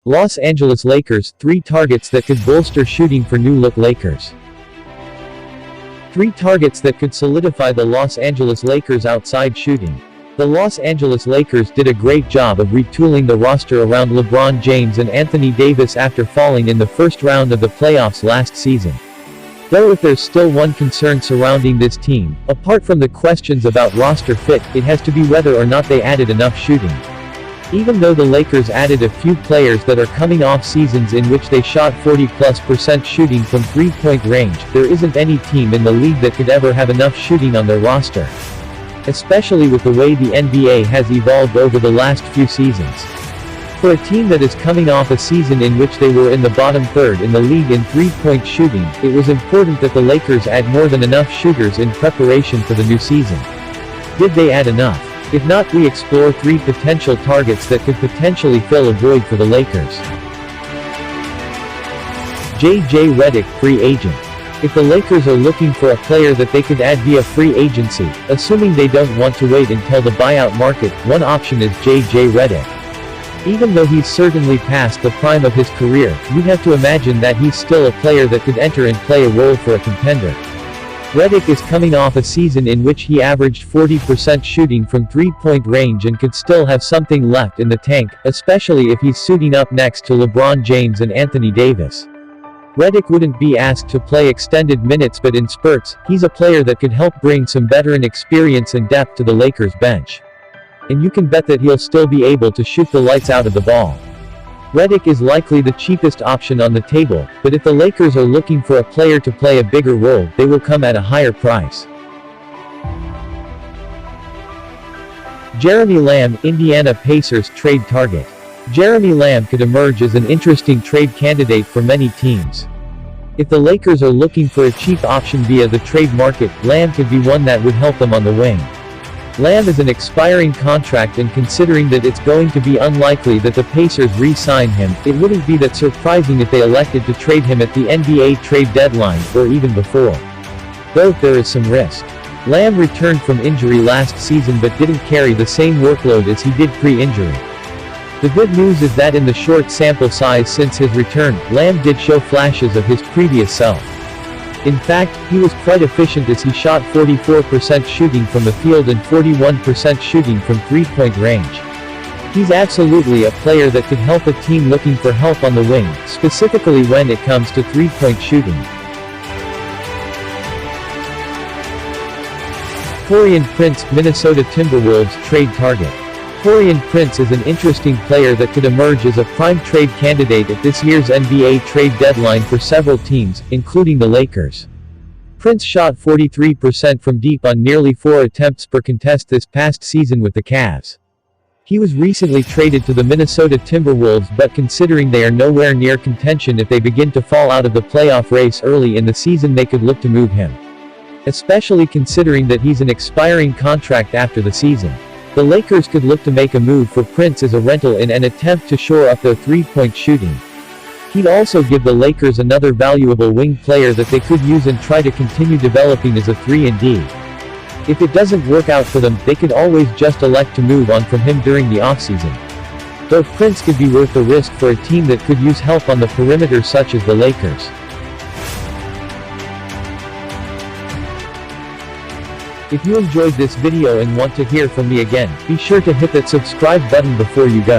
Los Angeles Lakers, 3 targets that could bolster shooting for new-look Lakers. 3 targets that could solidify the Los Angeles Lakers' outside shooting. The Los Angeles Lakers did a great job of retooling the roster around LeBron James and Anthony Davis after falling in the first round of the playoffs last season. Though if there's still one concern surrounding this team, apart from the questions about roster fit, it has to be whether or not they added enough shooting. Even though the Lakers added a few players that are coming off seasons in which they shot 40+% shooting from three-point range, there isn't any team in the league that could ever have enough shooting on their roster. Especially with the way the NBA has evolved over the last few seasons. For a team that is coming off a season in which they were in the bottom third in the league in three-point shooting, it was important that the Lakers add more than enough shooters in preparation for the new season. Did they add enough? If not, we explore 3 potential targets that could potentially fill a void for the Lakers. J.J. Redick, free agent. If the Lakers are looking for a player that they could add via free agency, assuming they don't want to wait until the buyout market, one option is J.J. Redick. Even though he's certainly past the prime of his career, you'd have to imagine that he's still a player that could enter and play a role for a contender. Redick is coming off a season in which he averaged 40% shooting from three-point range and could still have something left in the tank, especially if he's suiting up next to LeBron James and Anthony Davis. Redick wouldn't be asked to play extended minutes, but in spurts, he's a player that could help bring some veteran experience and depth to the Lakers bench. And you can bet that he'll still be able to shoot the lights out of the ball. Redick is likely the cheapest option on the table, but if the Lakers are looking for a player to play a bigger role, they will come at a higher price. Jeremy Lamb, Indiana Pacers trade target. Jeremy Lamb could emerge as an interesting trade candidate for many teams. If the Lakers are looking for a cheap option via the trade market, Lamb could be one that would help them on the wing. Lamb is an expiring contract, and considering that it's going to be unlikely that the Pacers re-sign him, it wouldn't be that surprising if they elected to trade him at the NBA trade deadline, or even before. Though there is some risk. Lamb returned from injury last season but didn't carry the same workload as he did pre-injury. The good news is that in the short sample size since his return, Lamb did show flashes of his previous self. In fact, he was quite efficient as he shot 44% shooting from the field and 41% shooting from three-point range. He's absolutely a player that could help a team looking for help on the wing, specifically when it comes to three-point shooting. Taurean Prince, Minnesota Timberwolves trade target. Taurean Prince is an interesting player that could emerge as a prime trade candidate at this year's NBA trade deadline for several teams, including the Lakers. Prince shot 43% from deep on nearly 4 attempts per contest this past season with the Cavs. He was recently traded to the Minnesota Timberwolves, but considering they are nowhere near contention if they begin to fall out of the playoff race early in the season, they could look to move him. Especially considering that he's an expiring contract after the season. The Lakers could look to make a move for Prince as a rental in an attempt to shore up their three-point shooting. He'd also give the Lakers another valuable wing player that they could use and try to continue developing as a 3-and-D. If it doesn't work out for them, they could always just elect to move on from him during the offseason. Though Prince could be worth the risk for a team that could use help on the perimeter such as the Lakers. If you enjoyed this video and want to hear from me again, be sure to hit that subscribe button before you go.